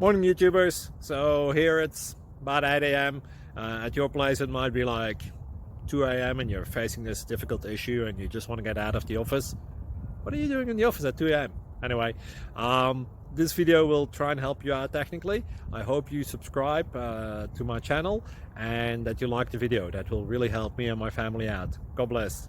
Morning YouTubers. So here it's about 8 a.m. At your place it might be like 2 a.m. and you're facing this difficult issue and you just want to get out of the office. What are you doing in the office at 2 a.m.? Anyway, this video will try and help you out technically. I hope you subscribe to my channel and that you like the video. That will really help me and my family out. God bless.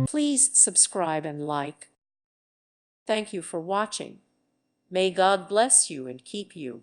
Please subscribe and like. Thank you for watching. May God bless you and keep you.